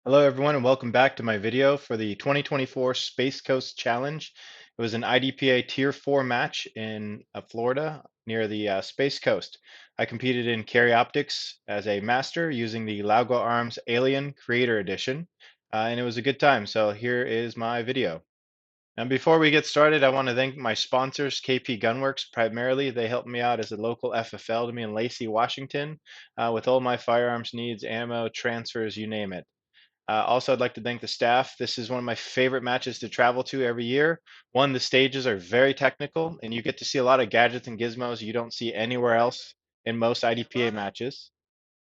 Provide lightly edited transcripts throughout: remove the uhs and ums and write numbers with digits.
Hello everyone and welcome back to my video for the 2024 Space Coast Challenge. It was an IDPA Tier 4 match in Florida near the Space Coast. I competed in carry optics as a master using the Laugo Alien Creator Edition, and it was a good time. So here is my video. And before we get started, I want to thank my sponsors, KP Gunworks primarily. They helped me out as a local FFL to me in Lacey, Washington, with all my firearms needs, ammo, transfers, you name it. Also, I'd like to thank the staff. This is one of my favorite matches to travel to every year. One, the stages are very technical, and you get to see a lot of gadgets and gizmos you don't see anywhere else in most IDPA matches.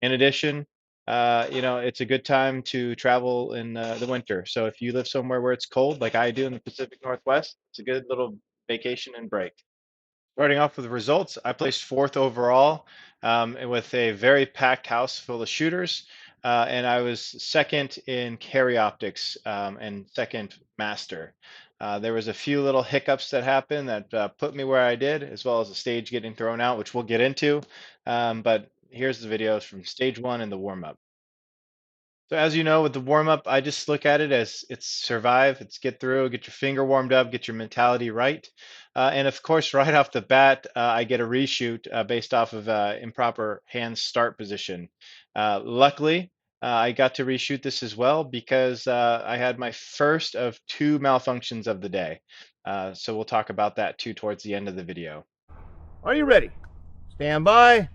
In addition, it's a good time to travel in the winter. So if you live somewhere where it's cold, like I do in the Pacific Northwest, it's a good little vacation and break. Starting off with the results, I placed fourth overall and with a very packed house full of shooters. And I was second in carry optics and second master. There was a few little hiccups that happened that put me where I did, as well as the stage getting thrown out, which we'll get into. But here's the videos from stage one and the warm up. So as you know, with the warm up, I just look at it as it's survive, it's get through, get your finger warmed up, get your mentality right. And of course, right off the bat, I get a reshoot based off of improper hand start position. Luckily, I got to reshoot this as well because I had my first of two malfunctions of the day. So we'll talk about that too towards the end of the video. Are you ready? Stand by.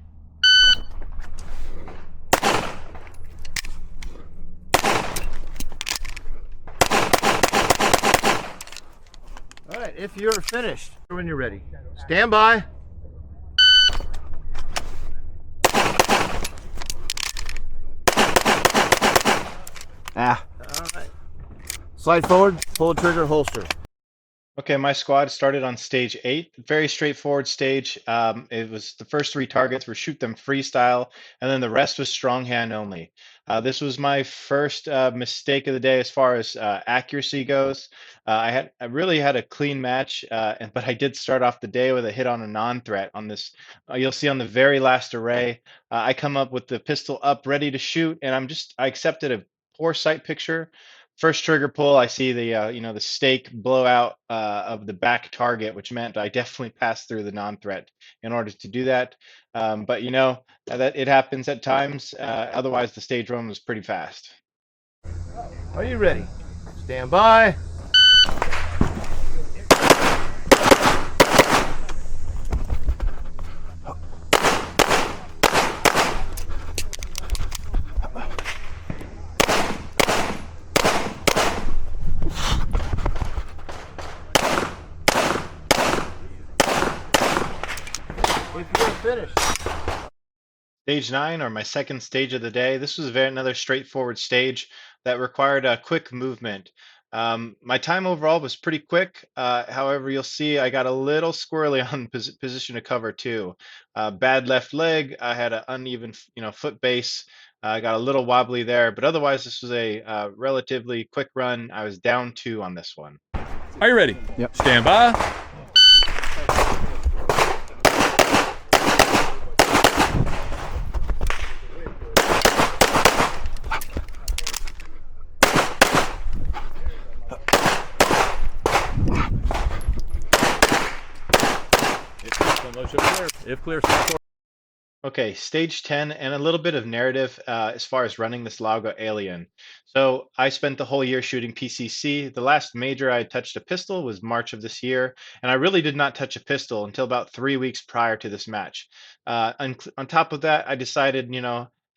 All right, if you're finished, when you're ready, stand by. All right. Slide forward, pull the trigger, holster. Okay, my squad started on stage 8. Very straightforward stage. It was the first 3 targets were shoot them freestyle, and then the rest was strong hand only. This was my first mistake of the day as far as accuracy goes. I really had a clean match, but I did start off the day with a hit on a non-threat on this. You'll see on the very last array, I come up with the pistol up, ready to shoot, and I accepted a poor sight picture. First trigger pull, I see the stake blowout of the back target, which meant I definitely passed through the non-threat in order to do that. But that it happens at times. Otherwise, the stage run was pretty fast. Are you ready? Stand by. If you're finished. Stage 9, or my second stage of the day, this was another straightforward stage that required a quick movement. My time overall was pretty quick. However, you'll see I got a little squirrely on position to cover too. Bad left leg. I had an uneven, foot base. I got a little wobbly there, but otherwise, this was a relatively quick run. I was down 2 on this one. Are you ready? Yep. Stand by. If clear, Okay, stage 10 and a little bit of narrative as far as running this Laugo Alien. So I spent the whole year shooting PCC. The last major I touched a pistol was March of this year, and I really did not touch a pistol until about 3 weeks prior to this match. On top of that, I decided,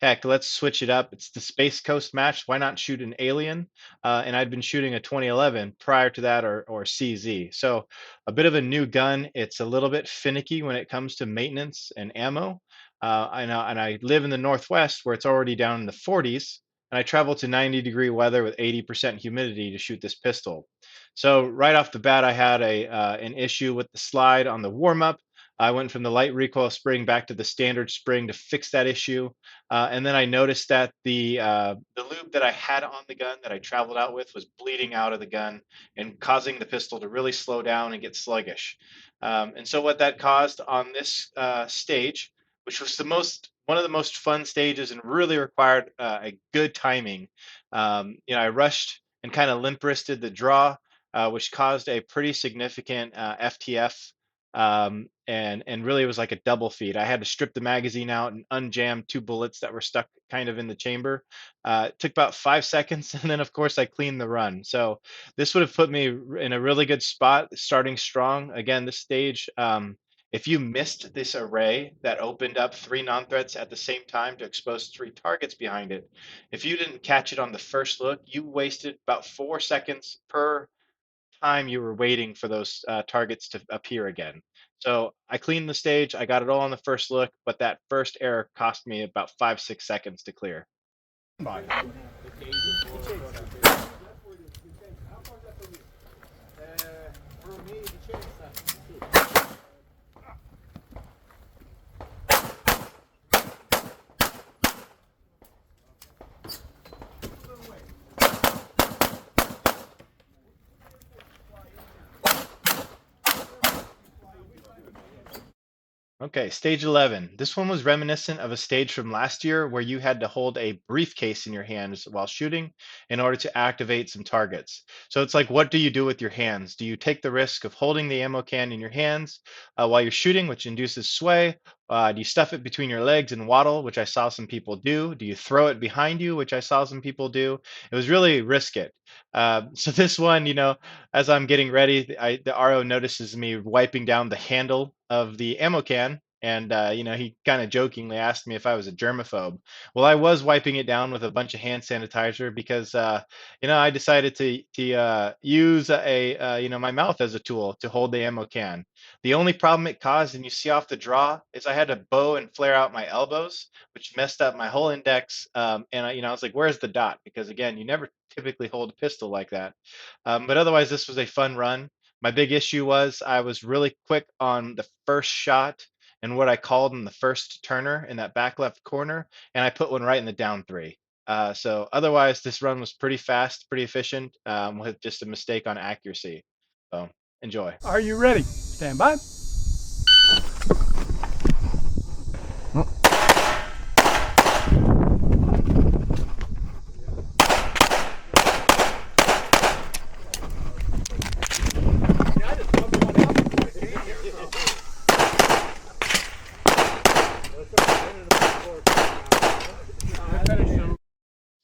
heck, let's switch it up. It's the Space Coast match. Why not shoot an Alien? And I'd been shooting a 2011 prior to that, or CZ. So a bit of a new gun. It's a little bit finicky when it comes to maintenance and ammo. I live in the Northwest where it's already down in the 40s, and I travel to 90-degree weather with 80% humidity to shoot this pistol. So right off the bat, I had an issue with the slide on the warm up. I went from the light recoil spring back to the standard spring to fix that issue, and then I noticed that the lube that I had on the gun that I traveled out with was bleeding out of the gun and causing the pistol to really slow down and get sluggish. And so what that caused on this stage, which was one of the most fun stages and really required a good timing. I rushed and kind of limp wristed the draw, which caused a pretty significant FTF. And really it was like a double feed. I had to strip the magazine out and unjam two bullets that were stuck kind of in the chamber. It took about 5 seconds, and then of course I cleaned the run. So this would have put me in a really good spot, starting strong. Again, this stage, if you missed this array that opened up three non-threats at the same time to expose three targets behind it, if you didn't catch it on the first look, you wasted about 4 seconds per time you were waiting for those targets to appear again. So I cleaned the stage, I got it all on the first look, but that first error cost me about 5, 6 seconds to clear. Bye. Okay, stage 11. This one was reminiscent of a stage from last year where you had to hold a briefcase in your hands while shooting in order to activate some targets. So it's like, what do you do with your hands? Do you take the risk of holding the ammo can in your hands while you're shooting, which induces sway? Do you stuff it between your legs and waddle, which I saw some people do? Do you throw it behind you, which I saw some people do? It was really risk it. So this one, as I'm getting ready, the RO notices me wiping down the handle of the ammo can, and he kind of jokingly asked me if I was a germaphobe. Well, I was wiping it down with a bunch of hand sanitizer because I decided to use my mouth as a tool to hold the ammo can. The only problem it caused, and you see off the draw, is I had to bow and flare out my elbows, which messed up my whole index. And I was like, "Where's the dot?" Because again, you never typically hold a pistol like that. But otherwise, this was a fun run. My big issue was I was really quick on the first shot and what I called in the first turner in that back left corner, and I put one right in the down three. So otherwise, this run was pretty fast, pretty efficient, with just a mistake on accuracy. So enjoy. Are you ready? Stand by.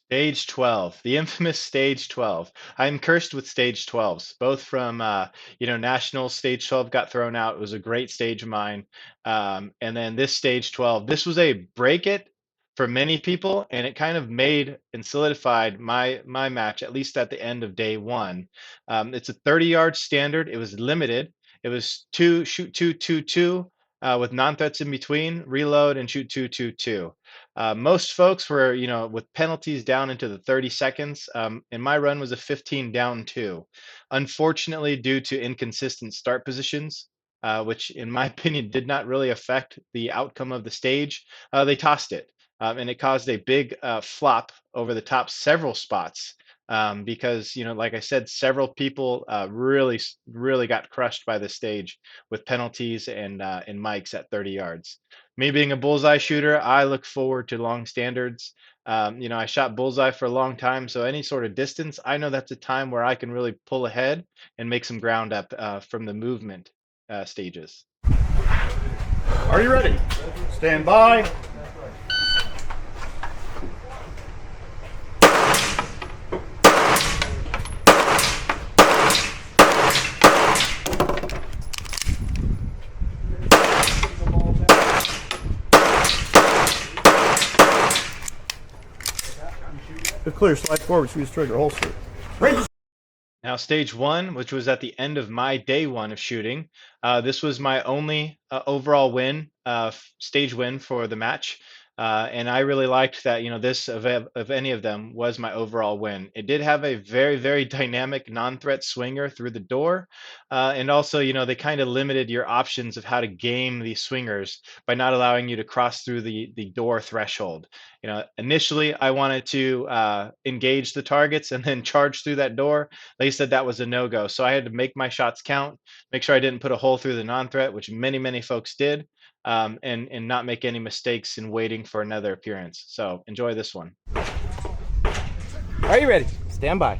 Stage 12, the infamous stage 12. I'm cursed with stage 12s, both from, national stage 12 got thrown out. It was a great stage of mine. And then this stage 12, this was a break it for many people, and it kind of made and solidified my match, at least at the end of day one. It's a 30-yard standard. It was limited. It was two, shoot two, two, two, with non-threats in between, reload, and shoot two, two, two. Most folks were, with penalties down into the 30 seconds, and my run was a 15 down two. Unfortunately, due to inconsistent start positions, which in my opinion did not really affect the outcome of the stage, they tossed it. And it caused a big flop over the top several spots, because, like I said, several people really, really got crushed by the stage with penalties and mics at 30 yards. Me being a bullseye shooter, I look forward to long standards. I shot bullseye for a long time, so any sort of distance, I know that's a time where I can really pull ahead and make some ground up from the movement stages. Are you ready? Stand by. If clear, slide forward, use trigger holster. Now, stage one, which was at the end of my day one of shooting, this was my only overall win, stage win for the match. And I really liked that, this of any of them was my overall win. It did have a very, very dynamic non-threat swinger through the door. And also, they kind of limited your options of how to game these swingers by not allowing you to cross through the door threshold. Initially I wanted to engage the targets and then charge through that door. They said that was a no-go. So I had to make my shots count, make sure I didn't put a hole through the non-threat, which many, many folks did. and not make any mistakes in waiting for another appearance. So enjoy this one. Are you ready? Stand by.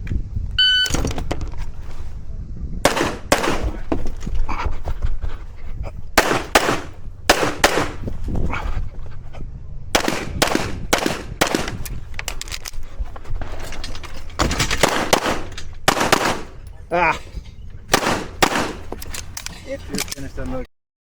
Ah. If you're finished on the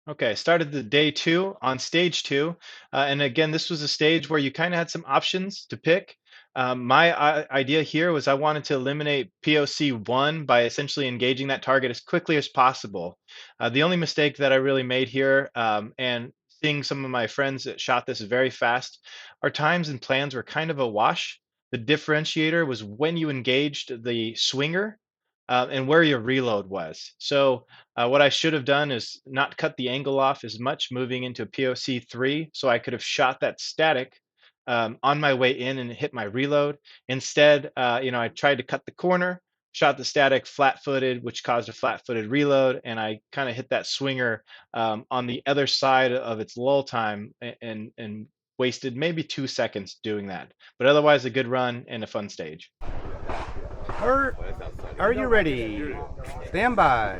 Okay, started the day 2 on stage 2. And again, this was a stage where you kind of had some options to pick. My idea here was I wanted to eliminate POC 1 by essentially engaging that target as quickly as possible. The only mistake that I really made here, and seeing some of my friends that shot this very fast, our times and plans were kind of a wash. The differentiator was when you engaged the swinger, and where your reload was. So what I should have done is not cut the angle off as much, moving into POC 3, so I could have shot that static on my way in and hit my reload. Instead, I tried to cut the corner, shot the static flat-footed, which caused a flat-footed reload, and I kind of hit that swinger on the other side of its lull time, and wasted maybe 2 seconds doing that. But otherwise, a good run and a fun stage. Are you ready? Stand by.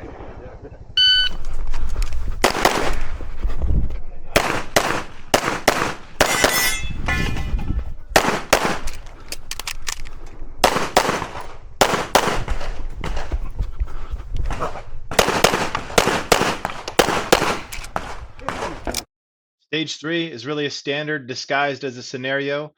Stage 3 is really a standard disguised as a scenario.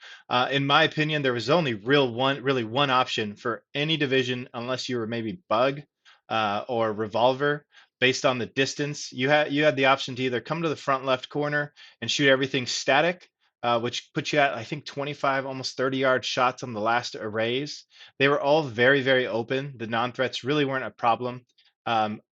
In my opinion, there was only really one option for any division, unless you were maybe bug or revolver. Based on the distance, you had the option to either come to the front left corner and shoot everything static, which put you at, I think, 25, almost 30-yard shots on the last arrays. They were all very open. The non-threats really weren't a problem.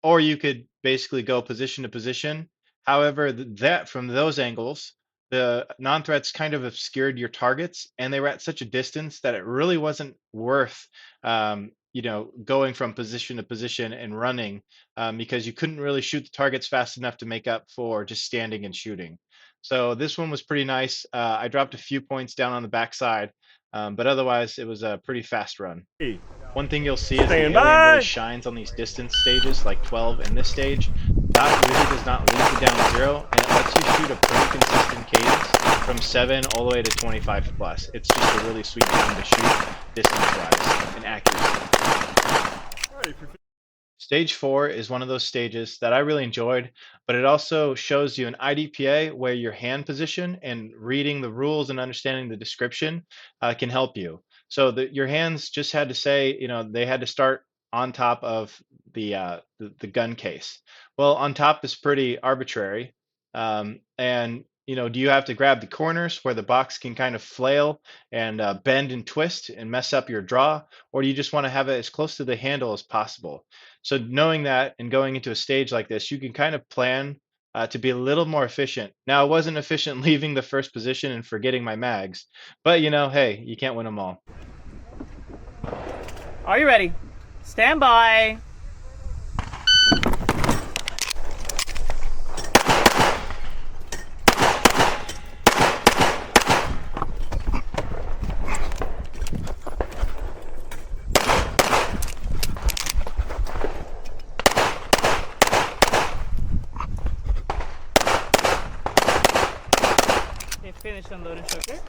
Or you could basically go position to position. However, that from those angles, the non-threats kind of obscured your targets, and they were at such a distance that it really wasn't worth, going from position to position and running, because you couldn't really shoot the targets fast enough to make up for just standing and shooting. So this one was pretty nice. I dropped a few points down on the backside, but otherwise it was a pretty fast run. One thing you'll see is the Stand alien really by. shines on these distance stages, like 12 and this stage. Dot really does not leave you down 0, and it lets you shoot a pretty consistent cadence from 7 all the way to 25 plus. It's just a really sweet time to shoot distance-wise and accuracy. Stage 4 is one of those stages that I really enjoyed, but it also shows you an IDPA where your hand position and reading the rules and understanding the description can help you. So your hands just had to say, they had to start on top of the gun case. Well, on top is pretty arbitrary, and do you have to grab the corners where the box can kind of flail and bend and twist and mess up your draw, or do you just want to have it as close to the handle as possible? So knowing that and going into a stage like this, you can kind of plan to be a little more efficient. Now, I wasn't efficient leaving the first position and forgetting my mags, but hey, you can't win them all. Are you ready? Stand by. Finish unloading sugar.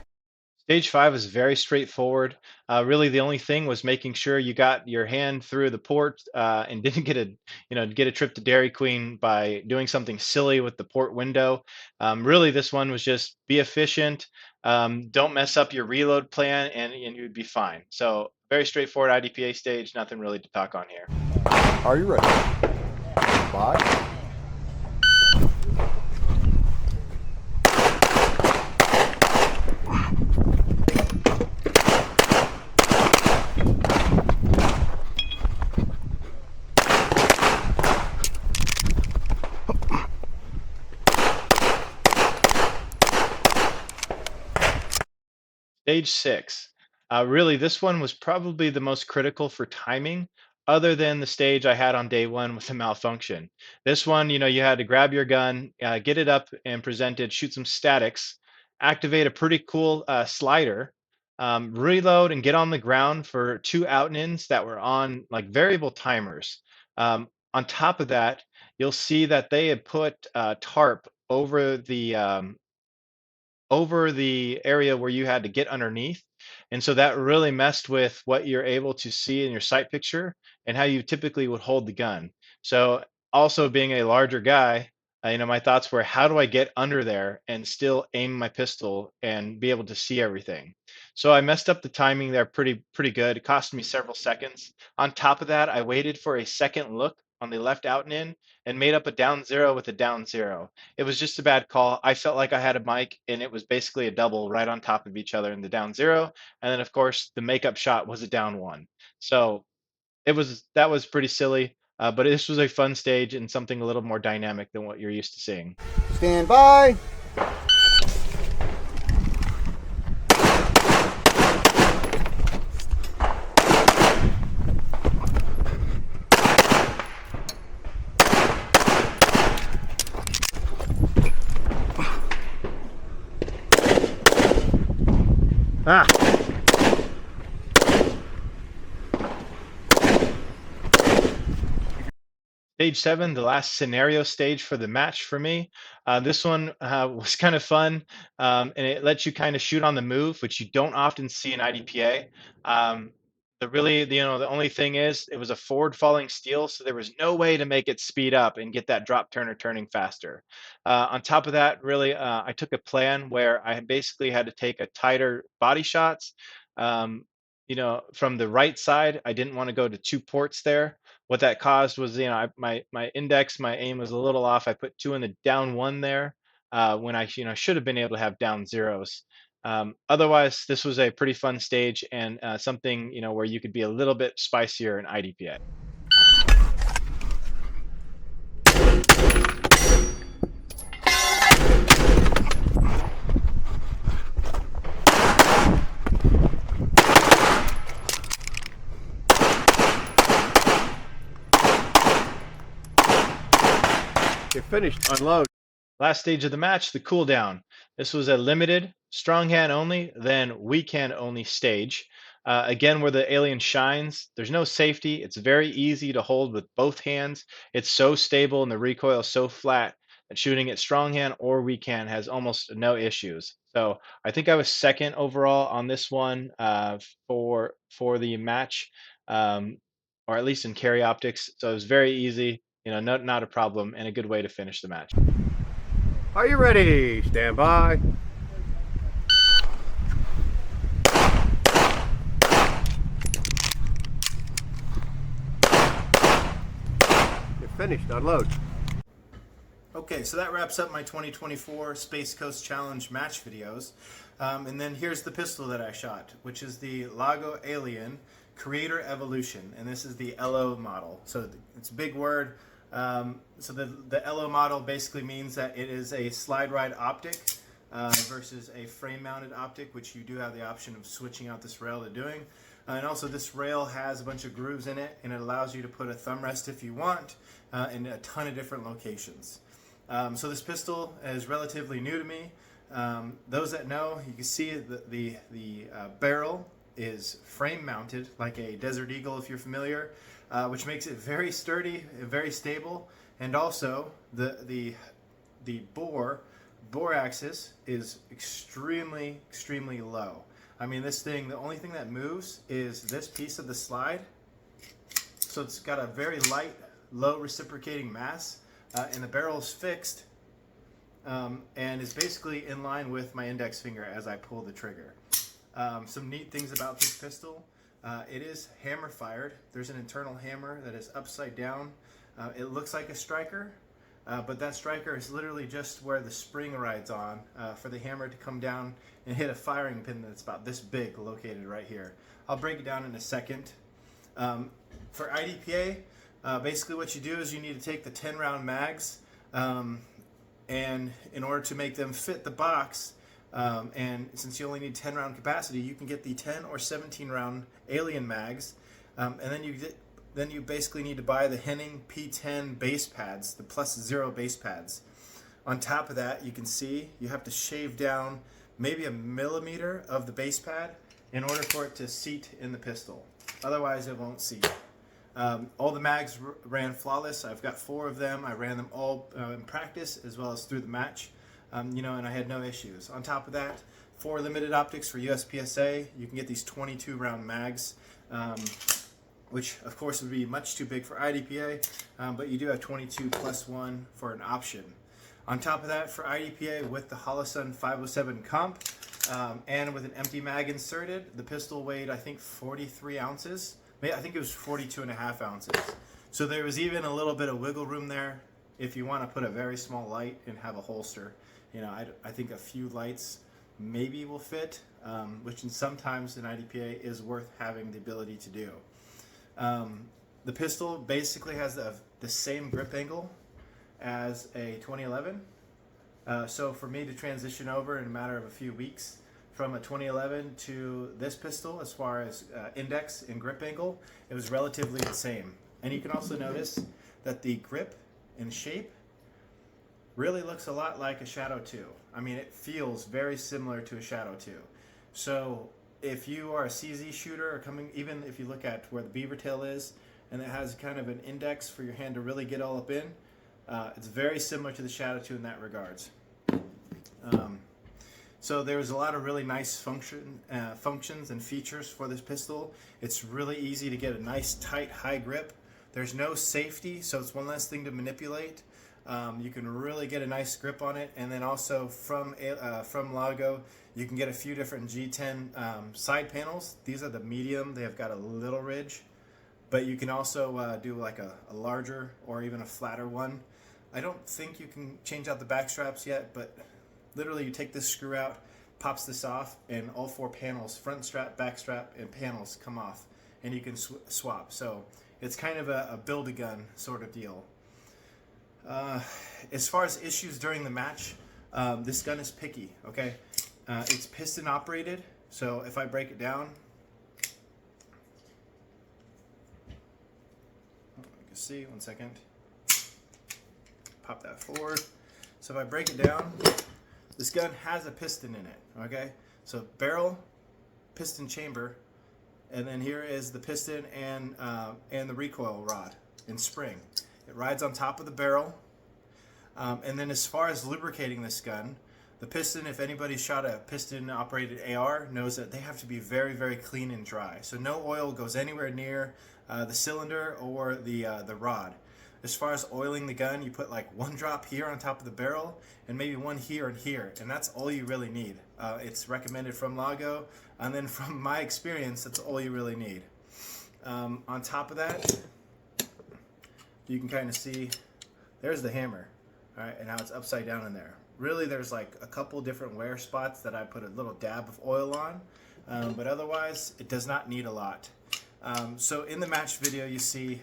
Stage 5 is very straightforward. Really, the only thing was making sure you got your hand through the port and didn't get a trip to Dairy Queen by doing something silly with the port window. Really, this one was just be efficient. Don't mess up your reload plan, and you'd be fine. So very straightforward IDPA stage. Nothing really to talk on here. Are you ready? Bye. Stage 6. Really, this one was probably the most critical for timing. other than the stage I had on day one with the malfunction. This one, you had to grab your gun, get it up and presented, shoot some statics, activate a pretty cool slider, reload and get on the ground for two out and ins that were on like variable timers. On top of that, you'll see that they had put tarp over the area where you had to get underneath. And so that really messed with what you're able to see in your sight picture and how you typically would hold the gun. So also being a larger guy, my thoughts were, how do I get under there and still aim my pistol and be able to see everything? So I messed up the timing there pretty good. It cost me several seconds. On top of that, I waited for a second look on the left out and in and made up a down zero with a down zero. It was just a bad call. I felt like I had a mic and it was basically a double right on top of each other in the down zero. And then of course the makeup shot was a down one. So that was pretty silly. But this was a fun stage and something a little more dynamic than what you're used to seeing. Stand by. Ah. Stage 7, the last scenario stage for the match for me. This one was kind of fun, and it lets you kind of shoot on the move, which you don't often see in IDPA. The only thing is it was a forward falling steel, so there was no way to make it speed up and get that drop turner turning faster. On top of that, really, I took a plan where I basically had to take a tighter body shots. Um, from the right side, I didn't want to go to two ports there. What that caused was, my index, my aim was a little off. I put two in the down one there when I, should have been able to have down zeros. Otherwise, this was a pretty fun stage and something, where you could be a little bit spicier in IDPA. You're finished. Unload. Last stage of the match, the cool down. This was a limited, strong hand only, then weak hand only stage. Again, where the alien shines, there's no safety. It's very easy to hold with both hands. It's so stable and the recoil is so flat that shooting it strong hand or weak hand has almost no issues. So I think I was second overall on this one for the match, or at least in carry optics. So it was very easy, not a problem and a good way to finish the match. Are you ready? Stand by. You're finished. Unload. Okay, so that wraps up my 2024 Space Coast Challenge match videos. And then here's the pistol that I shot, which is the Laugo Alien Creator Evolution. And this is the LO model. So it's a big word. So the LO model basically means that it is a slide ride optic versus a frame mounted optic, which you do have the option of switching out this rail to doing. And also this rail has a bunch of grooves in it, and it allows you to put a thumb rest if you want in a ton of different locations. So this pistol is relatively new to me. Those that know, you can see the barrel is frame mounted like a Desert Eagle if you're familiar, which makes it very sturdy, very stable, and also the bore axis is extremely low. I mean, this thing, the only thing that moves is this piece of the slide. So it's got a very light, low reciprocating mass, and the barrel is fixed and is basically in line with my index finger as I pull the trigger. Some neat things about this pistol. It is hammer fired. There's an internal hammer that is upside down. It looks like a striker, but that striker is literally just where the spring rides on for the hammer to come down and hit a firing pin that's about this big located right here. I'll break it down in a second. For IDPA, basically what you do is you need to take the 10 round mags and in order to make them fit the box, and since you only need 10 round capacity, you can get the 10 or 17 round alien mags, and then you then you basically need to buy the Henning P10 base pads, the +0 base pads. On top of that, you can see you have to shave down maybe 1 millimeter of the base pad in order for it to seat in the pistol. Otherwise, it won't seat. All the mags ran flawless. I've got 4 of them. I ran them all in practice as well as through the match, and I had no issues. On top of that, 4 limited optics for USPSA. You can get these 22 round mags, which of course would be much too big for IDPA, but you do have 22 + 1 for an option. On top of that, for IDPA with the Holosun 507 comp and with an empty mag inserted, the pistol weighed I think 43 ounces. I think it was 42.5 ounces. So there was even a little bit of wiggle room there if you want to put a very small light and have a holster. I think a few lights maybe will fit, which sometimes in IDPA is worth having the ability to do. The pistol basically has the same grip angle as a 2011. So for me to transition over in a matter of a few weeks from a 2011 to this pistol, as far as index and grip angle, it was relatively the same. And you can also notice that the grip and shape really looks a lot like a Shadow 2. I mean, it feels very similar to a Shadow 2. So if you are a CZ shooter, or even if you look at where the beaver tail is, and it has kind of an index for your hand to really get all up in, it's very similar to the Shadow 2 in that regards. So there's a lot of really nice functions and features for this pistol. It's really easy to get a nice tight high grip. There's no safety, so it's one less thing to manipulate. You can really get a nice grip on it, and then also from Laugo, you can get a few different G10 side panels. These are the medium. They have got a little ridge, but you can also do like a larger or even a flatter one. I don't think you can change out the back straps yet, but literally you take this screw out, pops this off, and all 4 panels, front strap, back strap, and panels come off, and you can swap. So it's kind of a build-a-gun sort of deal. As far as issues during the match, this gun is picky, okay? It's piston operated, so if I break it down, you can see, one second, pop that forward. So if I break it down, this gun has a piston in it, okay? So barrel, piston chamber, and then here is the piston and the recoil rod and spring. It rides on top of the barrel. And then as far as lubricating this gun, the piston, if anybody shot a piston operated AR, knows that they have to be very, very clean and dry. So no oil goes anywhere near the cylinder or the rod. As far as oiling the gun, you put like 1 drop here on top of the barrel and maybe 1 here and here, and that's all you really need. It's recommended from Laugo, and then from my experience, that's all you really need. On top of that, you can kind of see there's the hammer, all right, and how it's upside down in there. Really, there's like a couple different wear spots that I put a little dab of oil on, but otherwise it does not need a lot. So in the match video, you see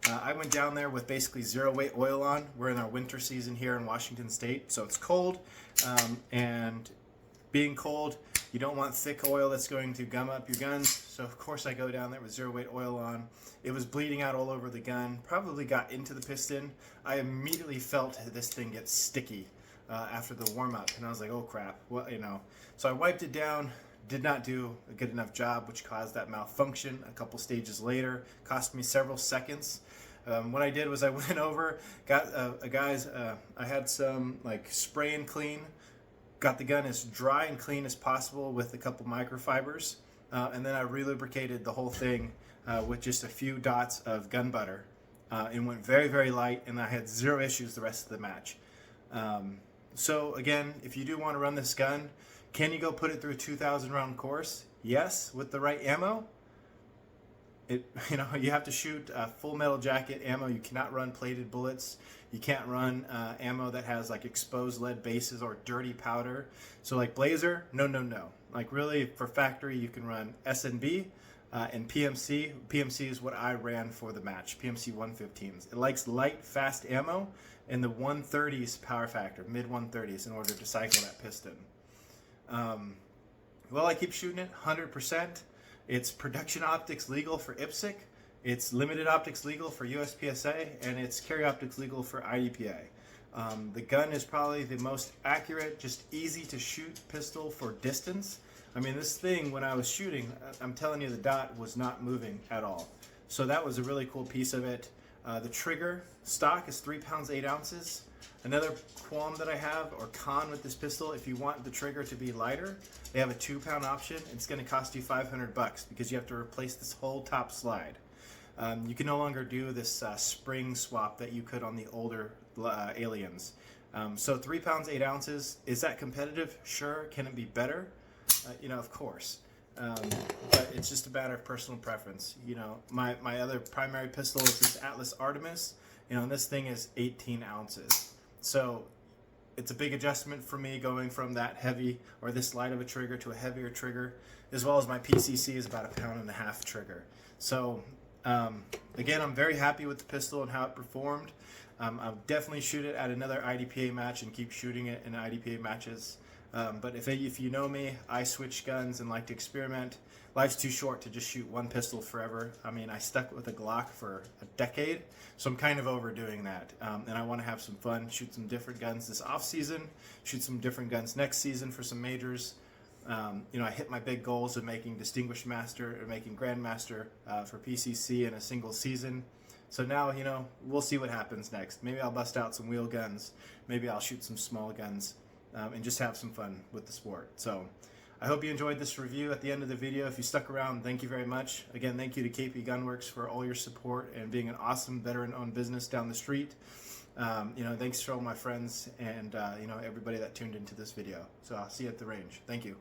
I went down there with basically 0 weight oil on. We're in our winter season here in Washington State, so it's cold, and being cold, you don't want thick oil that's going to gum up your guns. So of course I go down there with 0 weight oil on. It was bleeding out all over the gun, probably got into the piston. I immediately felt this thing get sticky after the warm up, and I was like, oh crap, well, So I wiped it down, did not do a good enough job, which caused that malfunction a couple stages later. Cost me several seconds. What I did was I went over, got I had some like spray and clean, got the gun as dry and clean as possible with a couple microfibers, and then I relubricated the whole thing with just a few dots of gun butter. It went very, very light, and I had 0 issues the rest of the match. So again, if you do want to run this gun, can you go put it through a 2,000 round course? Yes, with the right ammo. You have to shoot full metal jacket ammo. You cannot run plated bullets. You can't run ammo that has like exposed lead bases or dirty powder. So like Blazer, no. Like really for factory, you can run SNB and PMC. PMC is what I ran for the match, PMC 115s. It likes light, fast ammo and the 130s power factor, mid 130s, in order to cycle that piston. Well, I keep shooting it 100%. It's production optics legal for IPSC. It's limited optics legal for USPSA, and it's carry optics legal for IDPA. The gun is probably the most accurate, just easy to shoot pistol for distance. I mean, this thing, when I was shooting, I'm telling you, the dot was not moving at all. So that was a really cool piece of it. The trigger stock is 3 pounds 8 ounces. Another qualm that I have, or con with this pistol, if you want the trigger to be lighter, they have a 2-pound option. It's going to cost you $500 because you have to replace this whole top slide. You can no longer do this spring swap that you could on the older aliens. So 3 pounds 8 ounces, is that competitive? Sure. Can it be better? You know, of course. But it's just a matter of personal preference. You know, my other primary pistol is this Atlas Artemis, you know, and this thing is 18 ounces. So it's a big adjustment for me going from that heavy, or this light of a trigger, to a heavier trigger, as well as my PCC is about 1.5 pounds trigger. So again, I'm very happy with the pistol and how it performed. I'll definitely shoot it at another IDPA match and keep shooting it in IDPA matches. But if you know me, I switch guns and like to experiment. Life's too short to just shoot one pistol forever. I mean, I stuck with a Glock for a decade, so I'm kind of overdoing that. And I want to have some fun, shoot some different guns this off season, shoot some different guns next season for some majors. You know, I hit my big goals of making Distinguished Master or making Grandmaster for PCC in a single season. So now, you know, we'll see what happens next. Maybe I'll bust out some wheel guns. Maybe I'll shoot some small guns. And just have some fun with the sport. So I hope you enjoyed this review. At the end of the video, if you stuck around, thank you very much. Again, thank you to KP Gunworks for all your support and being an awesome veteran-owned business down the street. You know, thanks to all my friends and you know, everybody that tuned into this video. So I'll see you at the range. Thank you.